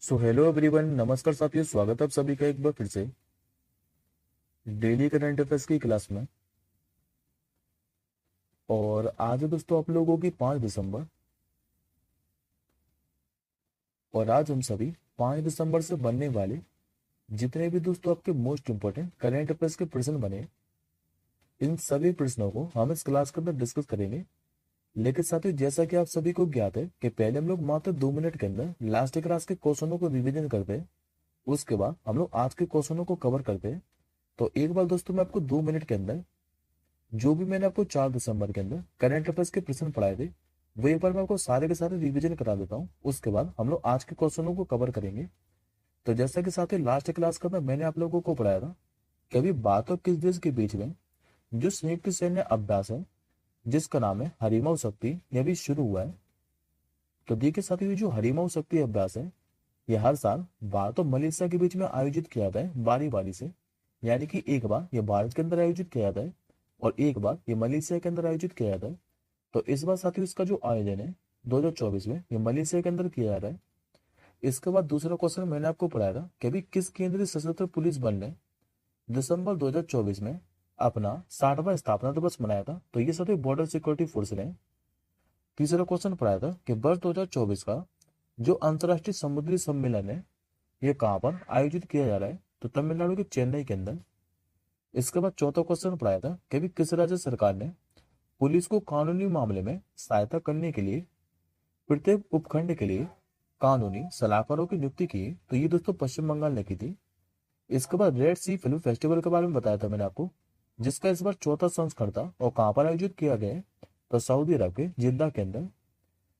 So hello everyone, नमस्कार साथियों। स्वागत है आप सभी का एक बार फिर से डेली करंट अफेयर्स की क्लास में। और आज है दोस्तों आप लोगों की 5 दिसंबर। और आज हम सभी 5 दिसंबर से बनने वाले जितने भी दोस्तों आपके मोस्ट इंपोर्टेंट करंट अफेयर्स के प्रश्न बने, इन सभी प्रश्नों को हम इस क्लास के अंदर डिस्कस करेंगे। लेकिन साथियों, जैसा कि आप सभी को ज्ञात है कि पहले हम लोग मात्र 2 मिनट के अंदर लास्ट क्लास के क्वेश्चनों को रिविजन करते हैं, उसके बाद हम लोग आज के क्वेश्चनों को कवर करते हैं। तो एक बार दोस्तों मैं आपको 2 मिनट के अंदर जो भी मैंने आपको 4 दिसंबर के अंदर करंट अफेयर्स के प्रश्न पढ़ाए थे, वो एक बार मैं आपको सारे के सारे रिवीजन करा देता हूँ। उसके बाद हम लोग आज के क्वेश्चनों को कवर करेंगे। तो जैसा कि साथियों लास्ट क्लास का मैंने आप लोगों को पढ़ाया था कि अभी बात हो किस देश के बीच में जो संयुक्त सैन्य अभ्यास है जिसका नाम है हरिमऊ शक्ति, यह भी शुरू हुआ है। तो देखिए साथियों, ये जो हरिमऊ शक्ति अभ्यास है ये हर साल भारत और मलेशिया के बीच में आयोजित किया जाता है बारी बारी से। यानी कि एक बार ये भारत के अंदर आयोजित किया जाता है और एक बार ये मलेशिया के अंदर आयोजित किया जाता है। तो इस बार साथियों इसका जो आयोजन है 2024 में ये मलेशिया के अंदर किया जा रहा है। इसके बाद दूसरा क्वेश्चन मैंने आपको पढ़ाया था कि अभी किस केंद्रीय सशस्त्र पुलिस बल ने दिसंबर 2024 में अपना 60वां स्थापना दिवस मनाया था। तो ये साथियों बॉर्डर सिक्योरिटी फोर्स ने। तीसरा क्वेश्चन पढ़ाया था कि वर्ष 2024 का जो अंतर्राष्ट्रीय समुद्री सम्मेलन है ये कहाँ पर आयोजित किया जा रहा है, तो तमिलनाडु के चेन्नई के अंदर। इसके बाद चौथा क्वेश्चन पढ़ाया था कि अभी किस राज्य सरकार ने पुलिस को कानूनी मामले में सहायता करने के लिए प्रत्येक उपखंड के लिए कानूनी सलाहकारों की नियुक्ति की। तो ये दोस्तों पश्चिम बंगाल ने की थी। इसके बाद रेड सी फिल्म फेस्टिवल के बारे में बताया था मैंने आपको, जिसका इस बार चौथा संस्करण था और कहाँ पर आयोजित किया गया है, तो सऊदी अरब के जिद्दा के अंदर।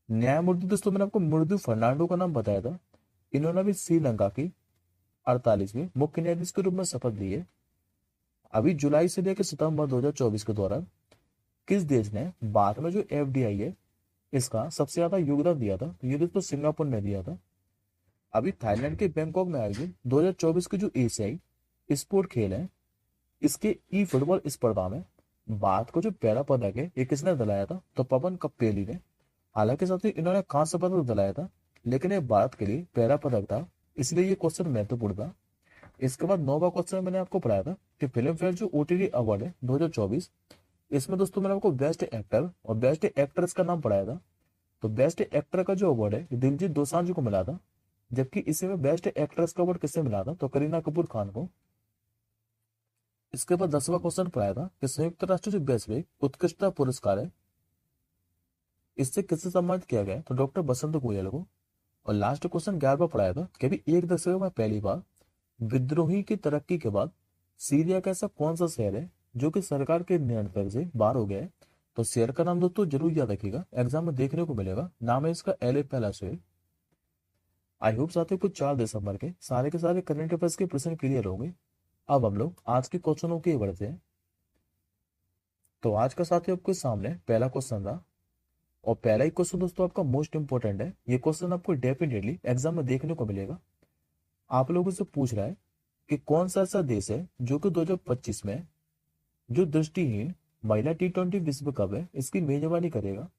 न्यायमूर्ति दोस्तों मैंने आपको मृदु फर्नांडो का नाम बताया था। इन्होंने भी श्रीलंका की 48वीं मुख्य न्यायाधीश के रूप में शपथ ली है। अभी जुलाई से लेकर सितंबर 2024 के दौरान किस देश ने बाद में जो एफडीआई है इसका सबसे ज्यादा योगदान दिया था, तो ये दोस्तों सिंगापुर ने दिया था। अभी थाईलैंड के बैंकॉक में आयोजित 2024 के जो एशियाई स्पोर्ट खेल है इसके ई फुटबॉल स्पर्धा में भारत को जो पहला पदक है ये किसने दिलाया था, तो पवन कप्पेली ने। हालांकि साथ ही इन्होंने कांस्य पदक दिलाया था, लेकिन ये भारत के लिए पहला पदक था, इसलिए ये क्वेश्चन महत्वपूर्ण था। इसके बाद 9वां क्वेश्चन मैंने आपको पढ़ाया था कि फिल्म फेयर जो ओटीटी अवार्ड है 2024, इसमें दोस्तों मैंने आपको बेस्ट एक्टर और बेस्ट एक्ट्रेस का नाम पढ़ाया था। तो बेस्ट एक्टर का जो अवार्ड है ये दिलजीत दोसांझ को मिला था, जबकि इसी में बेस्ट एक्ट्रेस का अवार्ड किससे मिला था, तो करीना कपूर खान को। इसके बाद 10वां क्वेश्चन पढ़ाया था कि संयुक्त राष्ट्र जो वैश्विक उत्कृष्टता पुरस्कार है इससे किससे सम्मानित किया गया है, तो डॉक्टर बसंत गोयल को। और लास्ट क्वेश्चन 11वां पढ़ाया था कि अभी एक दशक में पहली बार विद्रोही की तरक्की के बाद सीरिया का ऐसा कौन सा शहर है जो कि सरकार के नियंत्रण से बाहर हो गया है। तो शहर का नाम दोस्तों जरूर याद रखिएगा, एग्जाम में देखने को मिलेगा। नाम है इसका एले पहला शहर। आई होप साथियों कुछ 4 दिसंबर के सारे करंट अफेयर्स के प्रश्न क्लियर हो गए। अब हम लोग आज के क्वेश्चनों की ओर बढ़ते हैं। तो आज का साथियों आपके सामने पहला क्वेश्चन था और पहला ही क्वेश्चन दोस्तों आपका मोस्ट इंपोर्टेंट है। ये क्वेश्चन आपको डेफिनेटली एग्जाम में देखने को मिलेगा। आप लोगों से पूछ रहा है कि कौन सा ऐसा देश है जो कि 2025 में जो दृष्टिहीन महिला T20 विश्व कप है इसकी मेजबानी करेगा।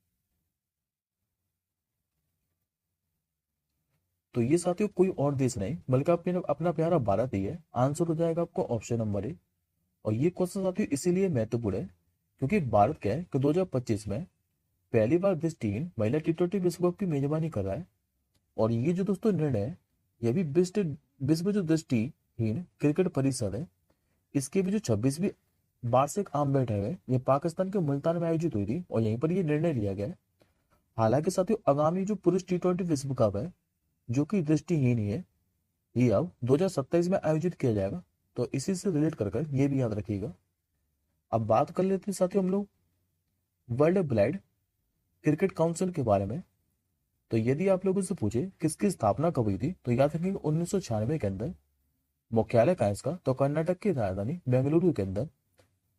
तो ये साथियों कोई और देश नहीं बल्कि अपने अपना प्यारा भारत ही है। आंसर हो जाएगा आपको ऑप्शन नंबर ए। और ये क्वेश्चन साथियों इसीलिए महत्वपूर्ण है क्योंकि भारत क्या है कि 2025 में पहली बार दृष्टिहीन महिला T20 विश्व कप की मेजबानी कर रहा है। और ये जो दोस्तों निर्णय है ये भी विश्व जो दृष्टिहीन क्रिकेट परिषद है इसके भी जो 26वीं वार्षिक आम बैठक है ये पाकिस्तान के मुल्तान में आयोजित हुई थी और यहीं पर ये निर्णय लिया गया है। हालांकि साथियों आगामी जो पुरुष T20 विश्व कप है जो कि दृष्टिहीन ही है ये अब 2027 में आयोजित किया जाएगा। तो इसी से रिलेट कर ये भी याद रखिएगा। अब बात कर लेते हैं साथियों हम लोग वर्ल्ड ब्लाइंड क्रिकेट काउंसिल के बारे में। तो यदि आप लोगों से पूछे किसकी स्थापना कब हुई थी, तो याद रखेंगे 1996 के अंदर। मुख्यालय कहाँ है इसका, तो कर्नाटक की राजधानी बेंगलुरु के अंदर।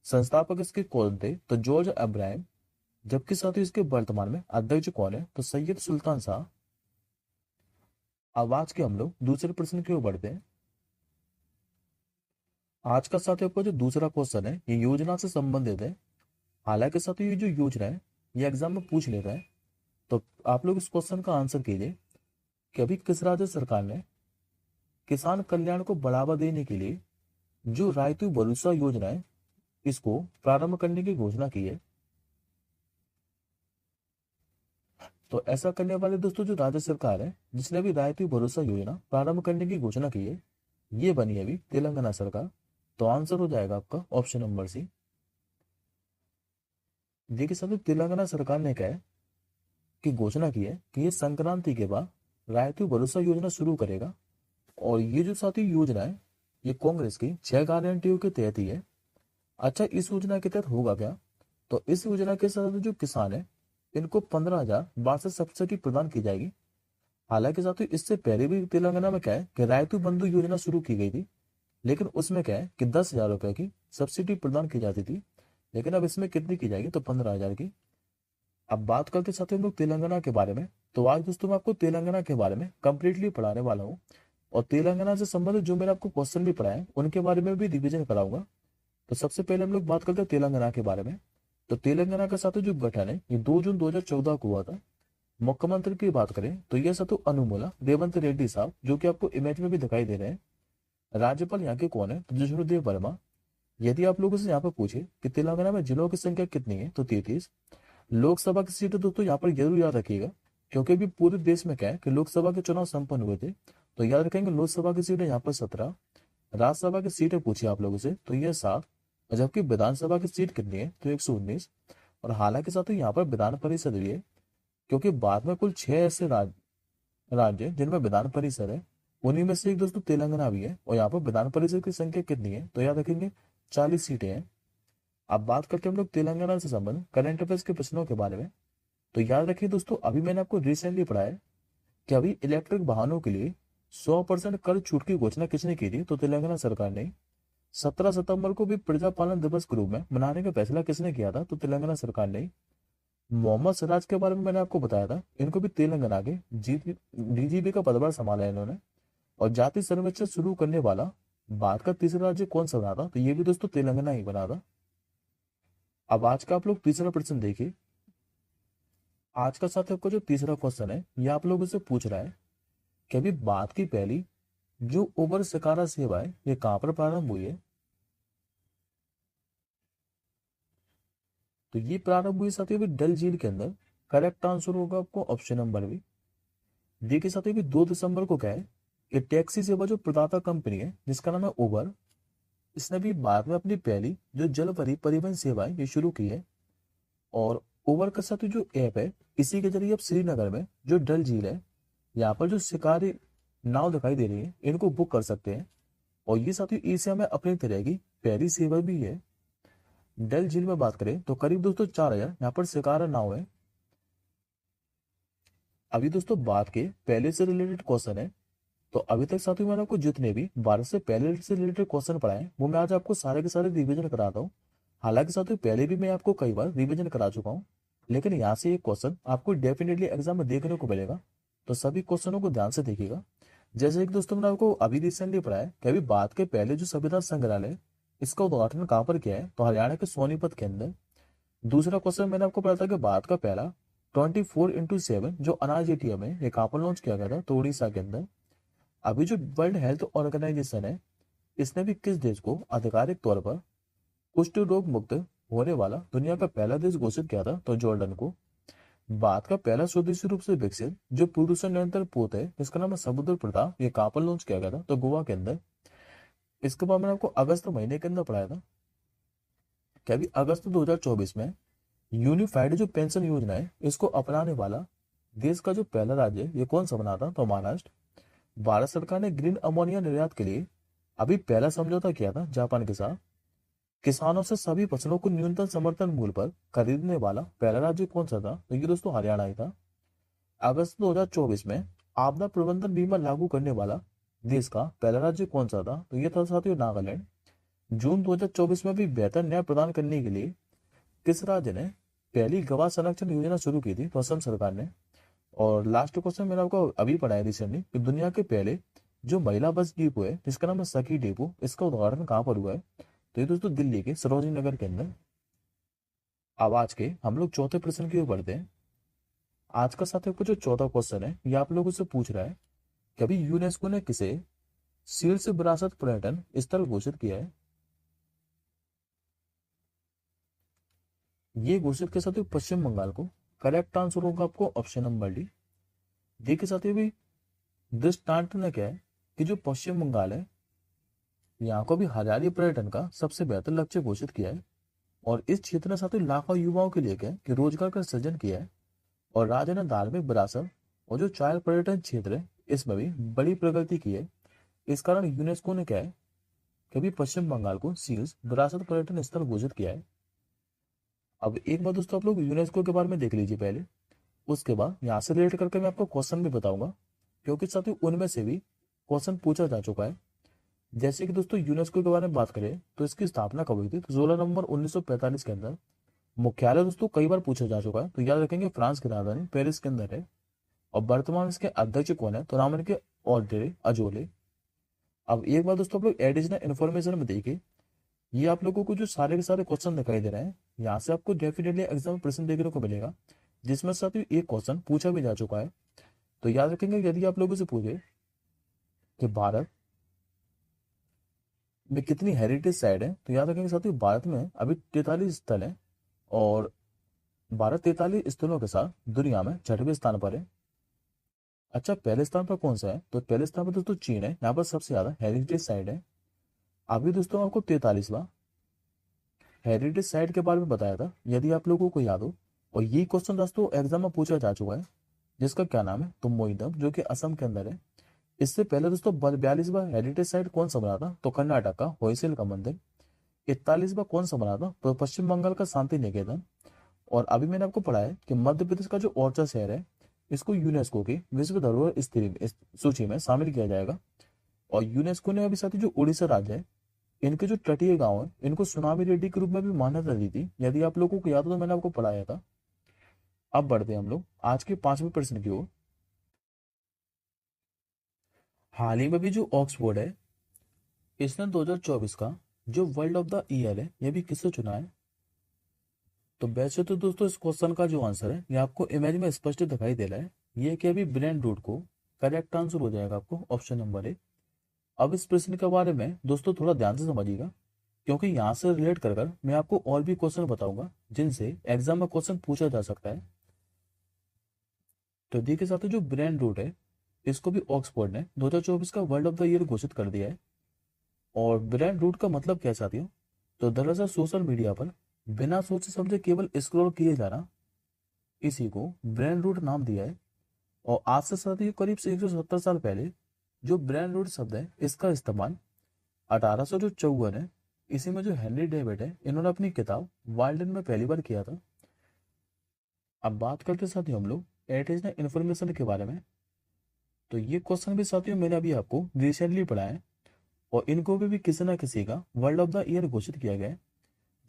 संस्थापक इसके कौन थे, तो जॉर्ज अब्राहम। जबकि साथियों इसके वर्तमान में अध्यक्ष कौन है, तो सैयद सुल्तान शाह। अब आज के हम लोग दूसरे प्रश्न की ओर बढ़ते हैं। आज का साथियों आपका जो दूसरा क्वेश्चन है ये योजना से संबंधित है। हालांकि साथियों ये जो योजना है ये एग्जाम में पूछ लेता है। तो आप लोग इस क्वेश्चन का आंसर कीजिए कि अभी किस राज्य सरकार ने किसान कल्याण को बढ़ावा देने के लिए जो रायतु भरोसा योजना है इसको प्रारंभ करने की घोषणा की है। तो ऐसा करने वाले दोस्तों जो राज्य सरकार है जिसने अभी रायतु भरोसा योजना प्रारंभ करने की घोषणा की है, ये बनी है अभी तेलंगाना सरकार। तो आंसर हो जाएगा आपका ऑप्शन नंबर सी। देखिए साथियों, तेलंगाना सरकार ने कहा है कि घोषणा की है कि ये संक्रांति के बाद रायतु भरोसा योजना शुरू करेगा। और ये जो साथी योजना है ये कांग्रेस की 6 गारंटियों के तहत ही है। अच्छा, इस योजना के तहत होगा क्या? तो इस योजना के साथ जो किसान है इनको 15,000 वार्षिक सब्सिडी प्रदान की जाएगी। हालांकि साथियों इससे पहले भी तेलंगाना में क्या है कि रायतु बंधु योजना शुरू की गई थी, लेकिन उसमें क्या है कि 10,000 रुपए की सब्सिडी प्रदान की जाती थी। लेकिन अब इसमें कितनी की जाएगी? तो 15,000 की। अब बात करते साथियों हम लोग तेलंगाना के बारे में। तो आज दोस्तों मैं आपको तेलंगाना के बारे में कंप्लीटली पढ़ाने वाला हूँ, और तेलंगाना से संबंधित जो मैंने आपको क्वेश्चन भी पढ़ाए उनके बारे में भी रिविजन कराऊंगा। तो सबसे पहले हम लोग बात करते हैं तेलंगाना के बारे में। तो तेलंगाना का साथियों जो गठन है ये 2 जून 2014 को हुआ था। मुख्यमंत्री की बात करें तो ये साथियों अनुमुला रेवंत रेड्डी साहब, जो कि आपको इमेज में भी दिखाई दे रहे हैं। राज्यपाल यहाँ के कौन है? तो जिष्णुदेव वर्मा। यदि आप लोगों से यहाँ पर पूछे कि तेलंगाना में जिलों की संख्या कितनी है, तो 33। लोकसभा की सीटें दोस्तों यहाँ पर जरूर याद रखिएगा, क्योंकि अभी पूरे देश में क्या है कि लोकसभा के चुनाव संपन्न हुए थे। तो याद रखेंगे लोकसभा की सीटें यहाँ पर 17। राज्यसभा की सीटें पूछी आप लोगों से तो ये 7। और जबकि विधानसभा की सीट कितनी है? तो 119। और हालांकि साथियों यहाँ पर विधान परिषद भी है, क्योंकि बाद में कुल 6 ऐसे राज्य जिनमें विधान परिषद है, उन्हीं में से एक दोस्तों तेलंगाना भी है। और यहाँ पर विधान परिषद की संख्या कितनी है? तो याद रखेंगे 40 सीटें हैं। अब बात करते हैं हम लोग तेलंगाना से संबंध करंट अफेयर्स के प्रश्नों के बारे में। तो याद रखिए दोस्तों, अभी मैंने आपको रिसेंटली पढ़ाया कि अभी इलेक्ट्रिक वाहनों के लिए 100% कर छूट की घोषणा किसने की थी? तो तेलंगाना सरकार ने। 17 सितंबर को भी प्रजा पालन दिवस के रूप में मनाने का फैसला किसने किया था? तो तेलंगाना सरकार ने। मोहम्मद सिराज के बारे में मैंने आपको बताया था, इनको भी तेलंगाना के डीजीपी का पदभार संभाला है इन्होंने। और जाति सर्वेक्षण शुरू करने वाला भारत का तीसरा राज्य कौन सा बना था? तो ये भी दोस्तों तेलंगाना ही बना था। अब आज का आप लोग तीसरा प्रश्न देखिए। आज का साथ आपको जो तीसरा क्वेश्चन है ये आप लोगों से पूछ रहा है कि अभी भारत की पहली जो उबर शिकारा सेवा है ये कहां पर प्रारंभ हुई है? तो ये प्रारंभ हुई साथियों अभी डल झील के अंदर। करेक्ट आंसर होगा आपको ऑप्शन नंबर बी। देखिए साथियों अभी 2 दिसंबर को क्या है कि टैक्सी सेवा जो प्रदाता कंपनी है जिसका नाम है उबर, इसने भी भारत में अपनी पहली जो जल परिवहन सेवा है ये शुरू की है। और उबर का साथ जो ऐप है इसी के जरिए आप श्रीनगर में जो डल झील है यहाँ पर जो शिकारी नाव दिखाई दे रही है इनको बुक कर सकते हैं। और ये साथियों एशिया में अपनी तरह की पहली सेवा भी है। डल झील में बात करें तो करीब दोस्तों 4,000 यहाँ पर शिकारा नाव है। अभी दोस्तों बात के पहले से रिलेटेड क्वेश्चन है। तो अभी तक साथियों मैंने आपको जितने भी भारत से पहले से रिलेटेड क्वेश्चन पढ़ाए वो मैं आज आपको सारे के सारे रिवीजन कराता हूँ। हालांकि साथियों पहले भी मैं आपको कई बार रिवीजन करा चुका हूँ, लेकिन यहाँ से एक क्वेश्चन आपको डेफिनेटली एग्जाम में देखने को मिलेगा। तो सभी क्वेश्चनों को ध्यान से देखिएगा। जैसे कि दोस्तों मैंने आपको अभी रिसेंटली पढ़ाया कि अभी भारत के पहले जो संविधान संग्रहालय इसका उद्घाटन कहाँ पर किया है? तो हरियाणा के सोनीपत के अंदर। दूसरा क्वेश्चन मैंने आपको पढ़ा था कि भारत का पहला 24x7 जो अनाज एटीएम है ये कहाँ पर लॉन्च किया गया था? तो उड़ीसा के अंदर। अभी जो वर्ल्ड हेल्थ ऑर्गेनाइजेशन है इसने भी किस देश को आधिकारिक तौर पर कुष्ठ रोग मुक्त होने वाला दुनिया का पहला देश घोषित किया था? तो जॉर्डन को। भारत का पहला स्वदेशी रूप से विकसित जो प्रदूषण नियंत्रण पोत है इसका नाम है समुद्र प्रताप, ये कहाँ पर लॉन्च किया गया था? तो गोवा के अंदर। इसके बाद मैंने आपको अगस्त महीने के अंदर पढ़ाया था कि अभी अगस्त 2024 में यूनिफाइड जो पेंशन योजना है इसको अपनाने वाला देश का जो पहला राज्य है ये कौन सा बना था? तो महाराष्ट्र। भारत सरकार ने ग्रीन अमोनिया निर्यात के लिए अभी पहला समझौता किया था जापान के साथ। किसानों से सभी फसलों को न्यूनतम समर्थन मूल्य पर खरीदने वाला पहला राज्य कौन सा था? तो ये दोस्तों हरियाणा ही था। अगस्त 2024 में आपदा प्रबंधन बीमा लागू करने वाला देश का पहला राज्य कौन सा था? तो ये था साथियों नागालैंड। जून 2024 में भी बेहतर न्याय प्रदान करने के लिए किस राज्य ने पहली गवाह संरक्षण योजना शुरू की थी? तो असम सरकार ने। और लास्ट क्वेश्चन मैंने आपको अभी पढ़ाया रिसेंटली कि दुनिया के पहले जो महिला बस डिपो है जिसका नाम है सखी डिपो, इसका उद्घाटन कहाँ पर हुआ है? तो ये दोस्तों दिल्ली के सरोजनी नगर के अंदर। अब आज के हम लोग चौथे प्रश्न की ओर बढ़ते हैं। आज का साथियों को जो चौथा क्वेश्चन है ये आप लोगों से पूछ रहा है कि अभी यूनेस्को ने किसे शीर्ष विरासत पर्यटन स्थल घोषित किया है? ये घोषित के साथ ही पश्चिम बंगाल को। करेक्ट आंसर होगा आपको ऑप्शन नंबर डी। देखिए साथियों भी दृष्टांत ने क्या है कि जो पश्चिम बंगाल है यहाँ को भी हरियाली पर्यटन का सबसे बेहतर लक्ष्य घोषित किया है और इस क्षेत्र ने साथियों लाखों युवाओं के लिए क्या है कि रोजगार का सृजन किया है और राज्य ने धार्मिक विरासत और जो चाय पर्यटन क्षेत्र है इसमें भी बड़ी प्रगति की है। इस कारण यूनेस्को ने क्या है कि अभी पश्चिम बंगाल को शीर्ष विरासत पर्यटन स्थल घोषित किया है। अब एक बार दोस्तों आप लोग यूनेस्को के बारे में देख लीजिए पहले, उसके बाद यहाँ से रिलेट करके मैं आपको क्वेश्चन भी बताऊंगा क्योंकि साथियों उनमें से भी क्वेश्चन पूछा जा चुका है। जैसे कि दोस्तों यूनेस्को के बारे में बात करें तो इसकी स्थापना कब हुई थी, तो 16 नवंबर 1945 के अंदर। मुख्यालय दोस्तों कई बार पूछा जा चुका है तो याद रखेंगे फ्रांस की राजधानी पेरिस के अंदर है। और वर्तमान इसके अध्यक्ष कौन है, तो नाम इनके ऑड्रे अजोले। अब एक बार दोस्तों आप लोग एडिशनल इन्फॉर्मेशन में देखिए, ये आप लोगों को जो सारे के सारे क्वेश्चन दिखाई दे रहे हैं यहाँ से आपको डेफिनेटली एग्जाम में प्रश्न देखने को मिलेगा जिसमें साथ एक क्वेश्चन पूछा भी जा चुका है। तो याद रखेंगे यदि आप लोगों से पूछे कि भारत में कितनी हेरिटेज साइट है तो याद रखेंगे साथियों भारत में अभी 43 स्थल है और भारत 43 स्थलों के साथ दुनिया में 6वें स्थान पर है। अच्छा पहले स्थान पर कौन सा है, तो पहले स्थान पर दोस्तों चीन है, यहाँ पर सबसे ज्यादा हेरिटेज साइट है। अभी दोस्तों आपको 43वां हेरिटेज साइट के बारे में बताया था यदि आप लोगों को याद हो। और ये क्वेश्चन दोस्तों एग्जाम में पूछा जा चुका है जिसका क्या नाम है, तो मोइदम जो कि असम के अंदर है। इससे पहले दोस्तों 42वां हेरिटेज साइट कौन सा बना था, तो कर्नाटक का होयसैल का मंदिर। 41वां कौन सा बना था, तो पश्चिम बंगाल का शांति निकेतन। और अभी मैंने आपको पढ़ा है कि मध्य प्रदेश का जो ओरछा शहर है इसको यूनेस्को की विश्व धरोहर सूची में शामिल किया जाएगा। और यूनेस्को ने अभी साथ ही जो उड़ीसा राज्य है इनके जो तटीय गांव है इनको सुनामी रेड्डी के रूप में भी मान्यता दी थी, यदि आप लोगों को याद हो तो मैंने आपको पढ़ाया था। अब बढ़ते हैं हम लोग आज के 5वें प्रश्न की ओर। हाल ही में भी जो ऑक्सफोर्ड है इसने 2024 का जो वर्ल्ड ऑफ द ईयर है ये भी किससे चुना है। तो वैसे तो दोस्तों इस क्वेश्चन का जो आंसर है ये आपको इमेज में स्पष्ट दिखाई दे रहा है, ये कि अभी ब्रेन रूट को। करेक्ट आंसर हो जाएगा आपको ऑप्शन नंबर ए। अब इस प्रश्न के बारे में दोस्तों थोड़ा ध्यान से समझिएगा क्योंकि यहाँ से रिलेट कर मैं आपको और भी क्वेश्चन बताऊंगा जिनसे एग्जाम में क्वेश्चन पूछा जा सकता है। तो देखिए साथियों जो ब्रेन रूट है इसको भी ऑक्सफोर्ड ने 2024 का वर्ल्ड ऑफ द ईयर घोषित कर दिया है। और ब्रेन रूट का मतलब क्या साथियों, तो दरअसल सोशल मीडिया पर बिना सोचे समझे केवल स्क्रॉल किए जाना, इसी को ब्रेन रूट नाम दिया है। और आज से साथियों करीब से 170 साल पहले जो ब्रेन रूट शब्द है इसका इस्तेमाल 1854 है, इसी में जो हेनरी डेविड है इन्होंने अपनी किताब वाइल्डन में पहली बार किया था। अब बात करते साथियों हम लोग एडिशनल इन्फॉर्मेशन के बारे में। तो ये क्वेश्चन भी साथियों मैंने अभी आपको रिसेंटली पढ़ा है और इनको भी किसी ना किसी का वर्ल्ड ऑफ द ईयर घोषित किया गया है।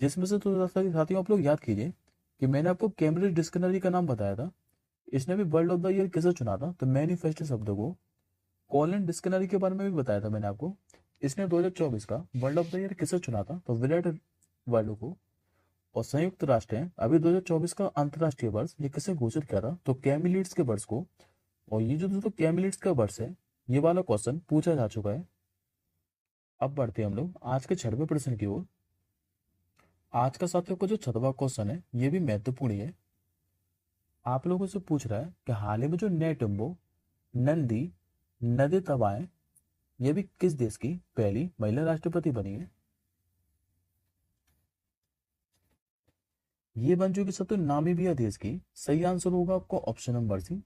जिसमें से तो साथियों आप लोग याद कीजिए कि मैंने आपको कैम्ब्रिज डिक्शनरी का नाम बताया था, इसने भी वर्ल्ड ऑफ द ईयर किसे चुना था, तो मैनिफेस्ट शब्द को। कॉलिन डिक्शनरी के बारे में भी बताया था मैंने आपको, इसने 2024 का वर्ल्ड ऑफ द ईयर किसे चुना था, तो विराट वर्ल्ड को। और संयुक्त राष्ट्र है अभी 2024 का अंतरराष्ट्रीय वर्ष ये किसे घोषित किया था, तो कैमिलिड्स के वर्ष को। और ये जो दोस्तों कैमिलिड्स का वर्ष है ये वाला क्वेश्चन पूछा जा चुका है। अब बढ़ते हैं हम लोग आज के 6वें प्रश्न की ओर। आज का साथियों को जो 6वां क्वेश्चन है ये भी महत्वपूर्ण है। आप लोगों से पूछ रहा है कि हाल ही में जो नेटुम्बो नंदी नदी तबाएं ये भी किस देश की पहली महिला राष्ट्रपति बनी है। ये बन चुकी साथियों नामीबिया देश की। सही आंसर होगा आपको ऑप्शन नंबर सी।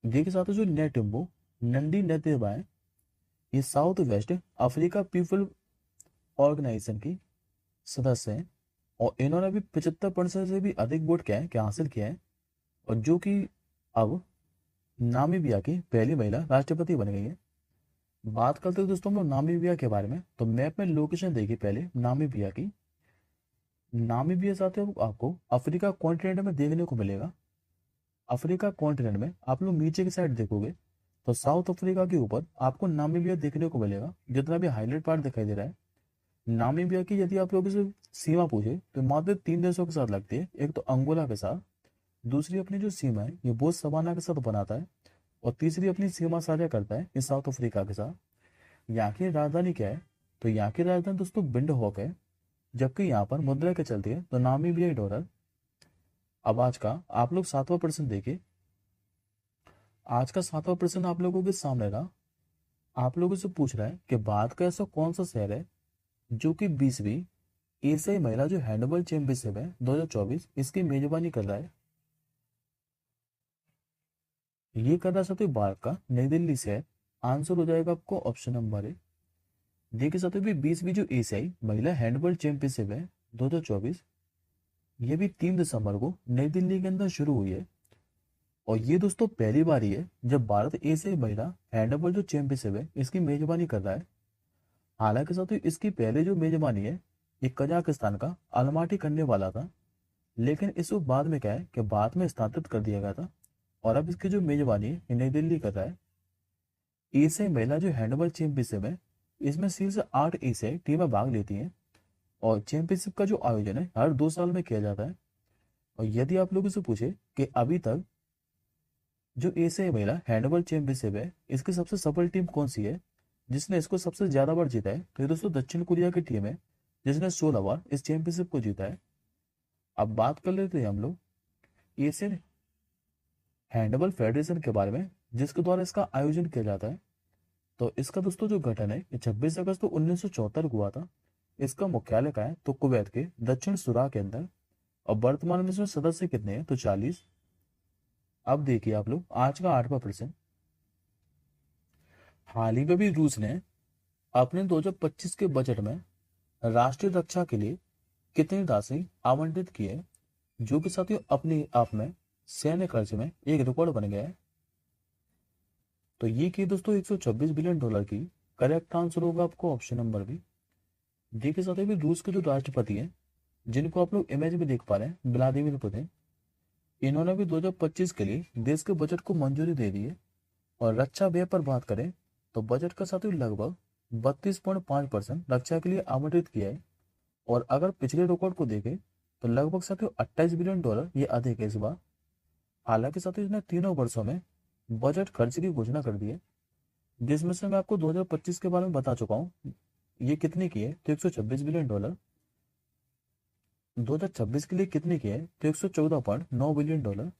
देखिए साथियों जो नेटुम्बो नंदी नदी तबाएं ये South West Africa People Organisation की सदस्य हैं और इन्होंने भी 75% से भी अधिक वोट क्या हासिल किया है और जो कि अब नामीबिया की पहली महिला राष्ट्रपति बन गई है। बात करते हैं दोस्तों हम लोग नामीबिया के बारे में, तो मैप में लोकेशन देखिए पहले नामीबिया की। नामीबिया साथियों आपको अफ्रीका कॉन्टिनेंट में देखने को मिलेगा। अफ्रीका कॉन्टिनेंट में आप लोग नीचे की साइड देखोगे तो साउथ अफ्रीका के ऊपर आपको नामीबिया देखने को मिलेगा, जितना भी हाईलाइट पार्ट दिखाई दे रहा है। नामीबिया की यदि आप लोगों से सीमा पूछे तो मात्र 3 देशों के साथ लगती है, एक तो अंगोला के साथ, दूसरी अपनी जो सीमा है ये बोत्सवाना के साथ बनाता है और तीसरी अपनी सीमा साझा करता है इस साउथ अफ्रीका के साथ। यहाँ की राजधानी क्या है? तो यहाँ की राजधानी दोस्तों विंडहोक है, जबकि यहाँ पर मुद्रा क्या चलती है? तो नामीबियाई डॉलर। अब आज का आप लोग 7वां प्रश्न देखिए। आज का 7वां प्रश्न आप लोगों के सामने रहा। आप लोगों से पूछ रहा है कि भारत का ऐसा कौन सा शहर है जो कि 20वीं एशियाई महिला जो हैंडबॉल चैंपियनशिप है 2024 इसकी मेजबानी कर रहा है। ये कर रहा साथियों भारत का नई दिल्ली से है। आंसर हो जाएगा आपको ऑप्शन नंबर ए। देखिए साथियों भी 20वीं जो एशियाई महिला हैंडबॉल चैंपियनशिप है 2024, ये भी 3 दिसंबर को नई दिल्ली के अंदर शुरू हुई है। और ये दोस्तों पहली बार ही है जब भारत एशियाई महिला हैंडबॉल जो चैंपियनशिप है इसकी मेजबानी कर रहा है। हालांकि साथियों इसकी पहले जो मेजबानी है ये कजाकिस्तान का अलमाटी करने वाला था, लेकिन इस बाद में क्या है कि बाद में स्थानांतरित कर दिया गया था। और अब इसकी जो मेजबानी है ये नई दिल्ली कर रहा है। एशियाई महिला जो हैंडबॉल चैंपियनशिप है इसमें शीर्ष 8 एशियाई टीमें भाग लेती हैं। और चैंपियनशिप का जो आयोजन है हर 2 साल में किया जाता है। और यदि आप लोगों से पूछे कि अभी तक जो एशियाई महिला हैंडबॉल चैंपियनशिप है इसकी सबसे सफल टीम कौन सी है, जिसने इसको सबसे ज्यादा बार जीता है, तो ये दोस्तों दक्षिण कोरिया की टीम है जिसने 16 बार इस चैंपियनशिप को जीता है। अब बात कर लेते हैं हम लोग एशियन हैंडबॉल फेडरेशन के बारे में जिसके द्वारा इसका आयोजन किया जाता है। तो इसका दोस्तों जो गठन है ये 26 अगस्त 1974 को हुआ था। इसका मुख्यालय कहाँ है? तो कुवैत के दक्षिण सुराह के अंदर। और वर्तमान में इसमें सदस्य कितने हैं? तो 40। अब देखिए आप लोग आज का 8वां प्रश्न। हाल ही में भी रूस ने अपने 2025 के बजट में राष्ट्रीय रक्षा के लिए कितनी राशि आवंटित की है, जो कि साथियों अपने आप में सैन्य खर्च में एक रिकॉर्ड बन गया है। तो ये की दोस्तों 126 बिलियन डॉलर की। करेक्ट आंसर होगा आपको ऑप्शन नंबर बी। देखिए साथियों भी रूस के जो राष्ट्रपति हैं जिनको आप लोग इमेज में देख पा रहे हैं व्लादिमीर पुतिन, इन्होंने भी 2025 के लिए देश के बजट को मंजूरी दे दी है। और रक्षा व्यय पर बात करें तो बजट का साथियों लगभग 32.5% रक्षा के लिए आवंटित किया है। और अगर पिछले रिकॉर्ड को देखें तो लगभग साथियों 28 बिलियन डॉलर ये अधिक है इस बार। हालांकि साथियों इसने तीनों वर्षों में बजट खर्च की घोषणा कर दी है, जिसमें से मैं आपको 2025 के बारे में बता चुका हूँ ये कितने की है, तो 126 बिलियन डॉलर। 2026 के लिए कितने की है, तो 114.9 बिलियन डॉलर।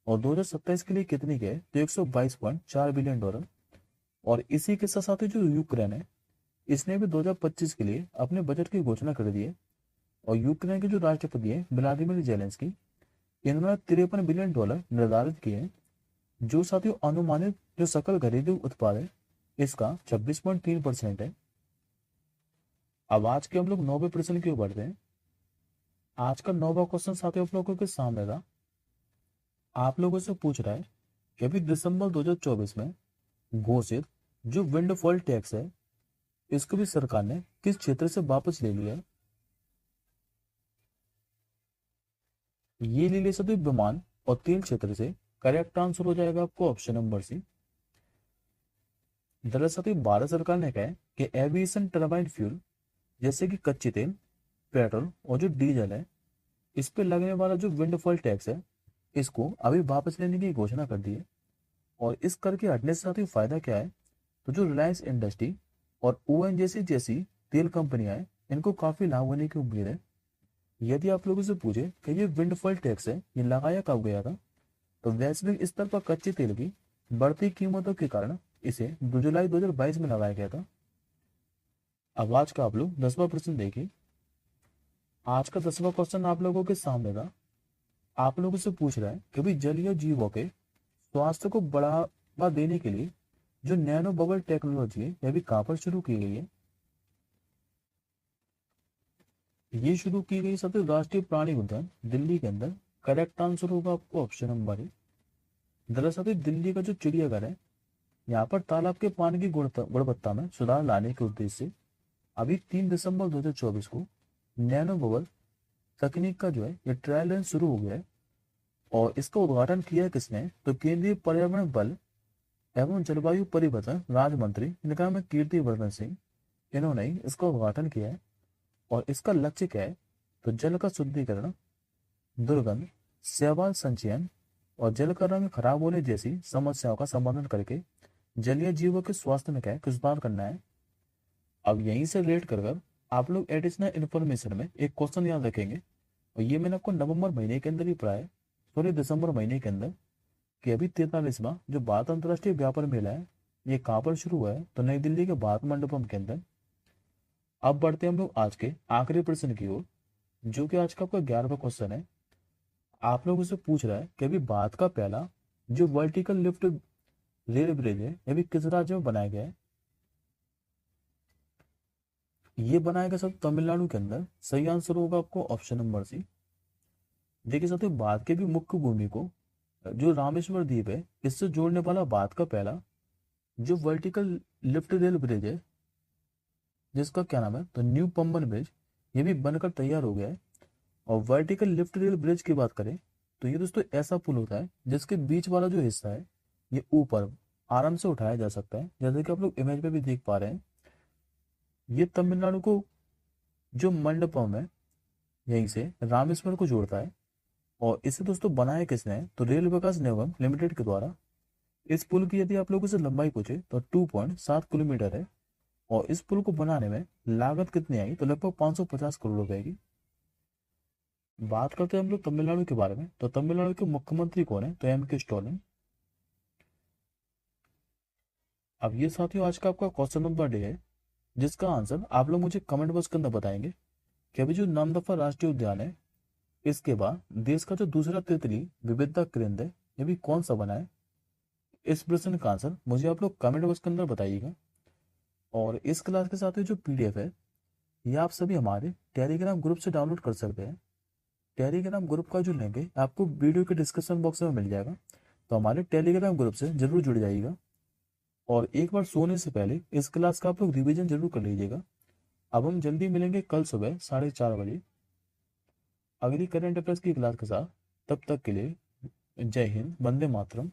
और 2027 के लिए कितने की है, तो 122.4 बिलियन डॉलर। और इसी के साथ साथ ही जो यूक्रेन है इसने भी 2025 के लिए अपने बजट की घोषणा कर दी है। और यूक्रेन के जो राष्ट्रपति है व्लादिमीर जेलेंस्की, इन्होंने 53 बिलियन डॉलर निर्धारित किए हैं, जो साथियों अनुमानित जो सकल घरेलू उत्पाद है इसका 26.3% है। अब आज के हम लोग 9वें प्रश्न की ओर बढ़ते हैं। आज का 9वां क्वेश्चन साथियों आप लोगों के सामने था। आप लोगों से पूछ रहा है कि अभी दिसंबर 2024 में घोषित जो विंडफॉल टैक्स है इसको भी सरकार ने किस क्षेत्र से वापस ले लिया है। ये ले लिया साथियों विमान और तेल क्षेत्र से। करेक्ट आंसर हो जाएगा आपको ऑप्शन नंबर सी। दरअसल भारत सरकार ने कहा है कि एविएशन टर्बाइन फ्यूल जैसे कि कच्चे तेल, पेट्रोल और जो डीजल है इस पे लगने वाला जो विंडफॉल टैक्स है इसको अभी वापस लेने की घोषणा कर दी है। और इस कर के हटने से साथ ही फायदा क्या है, तो जो रिलायंस इंडस्ट्री और ओएनजीसी जैसी तेल कंपनियां हैं इनको काफी लाभ होने की उम्मीद है। यदि आप लोगों से पूछे कि ये विंडफॉल टैक्स है ये लगाया कब गया था, तो वैश्विक स्तर पर कच्चे तेल की बढ़ती कीमतों के कारण इसे 2 जुलाई 2022 में लगाया गया था। अब आज का आप लोग 10वां प्रश्न देखिए। आज का 10वां क्वेश्चन आप लोगों के सामने था। आप लोगों से पूछ रहा है कि भाई जलीय जीवों के स्वास्थ्य को बढ़ावा देने के लिए जो नैनो बबल टेक्नोलॉजी है यह भी कहां पर शुरू की गई है। ये शुरू की गई सबसे राष्ट्रीय प्राणी उद्यान दिल्ली के अंदर। करेक्ट आंसर होगा आपको ऑप्शन नंबर ए। दरअसल दिल्ली का जो चिड़ियाघर है यहाँ पर तालाब के पानी की गुणवत्ता में सुधार लाने के उद्देश्य से अभी 3 दिसंबर 2024 को नैनो बबल तकनीक का जो है ये ट्रायल रन शुरू हो गया है। और इसका उद्घाटन किया है किसने, तो केंद्रीय पर्यावरण बल एवं जलवायु परिवर्तन राज्य मंत्री इनका नाम है कीर्तिवर्धन सिंह, इन्होंने ही इसका उद्घाटन किया है। और इसका लक्ष्य क्या है, तो जल का शुद्धिकरण, दुर्गंध, शैवाल संचयन और जल का रंग खराब होने जैसी समस्याओं का समाधान करके जलीय जीवों के स्वास्थ्य में क्या है कि सुधार करना है। अब यहीं से रिलेट कर कर आप लोग एडिशनल इन्फॉर्मेशन में एक क्वेश्चन याद रखेंगे, और ये मैंने आपको नवंबर महीने के अंदर ही पढ़ाया, सॉरी दिसंबर महीने के अंदर, कि अभी 43वां जो भारत अंतर्राष्ट्रीय व्यापार मेला है ये कहाँ पर शुरू हुआ है, तो नई दिल्ली के भारत मंडपम के अंदर। अब बढ़ते हैं हम लोग आज के आखिरी प्रश्न की ओर, जो कि आज का आपका 11वां क्वेश्चन है। आप लोगों से पूछ रहा है कि अभी भारत का पहला जो वर्टिकल लिफ्ट रेल ब्रिज है ये भी किस राज्य में बनाया गया है। ये बनाया गया सब तमिलनाडु के अंदर। सही आंसर होगा आपको ऑप्शन नंबर सी। देखिए साथियों, भारत के भी मुख्य भूमि को जो रामेश्वर द्वीप है इससे जोड़ने वाला भारत का पहला जो वर्टिकल लिफ्ट रेल ब्रिज है, जिसका क्या नाम है तो न्यू पंबन ब्रिज, ये भी बनकर तैयार हो गया है। और वर्टिकल लिफ्ट रेल ब्रिज की बात करें तो ये दोस्तों ऐसा पुल होता है जिसके बीच वाला जो हिस्सा है ये ऊपर आराम से उठाया जा सकता है, जैसे कि आप लोग इमेज में भी देख पा रहे हैं। ये तमिलनाडु को जो मंडपम है यहीं से रामेश्वर को जोड़ता है। और इसे दोस्तों बनाया किसने है तो रेल विकास निगम लिमिटेड के द्वारा। इस पुल की यदि आप लोगों से लंबाई पूछे तो 2.7 किलोमीटर है। और इस पुल को बनाने में लागत कितनी आई तो लगभग 550 करोड़ रुपए की। बात करते हैं हम लोग तमिलनाडु के बारे में, तो तमिलनाडु के मुख्यमंत्री कौन है तो M.K. स्टालिन। अब ये साथियों आज का आपका क्वेश्चन नंबर डे है, जिसका आंसर आप लोग मुझे कमेंट बॉक्स के अंदर बताएंगे कि अभी जो नामदफा राष्ट्रीय उद्यान है इसके बाद देश का जो दूसरा तितली विविधता केंद्र है ये भी कौन सा बना है। इस प्रश्न का आंसर मुझे आप लोग कमेंट बॉक्स के अंदर बताइएगा। और इस क्लास के साथ जो PDF है ये आप सभी हमारे टेलीग्राम ग्रुप से डाउनलोड कर सकते हैं। टेलीग्राम ग्रुप का जो लिंक है आपको वीडियो के डिस्क्रिप्शन बॉक्स में मिल जाएगा, तो हमारे टेलीग्राम ग्रुप से जरूर जुड़ जाइएगा। और एक बार सोने से पहले इस क्लास का आप लोग रिवीजन जरूर कर लीजिएगा। अब हम जल्दी मिलेंगे कल सुबह 4:30 बजे अगली करंट अफेयर्स की क्लास के साथ। तब तक के लिए जय हिंद, वंदे मातरम।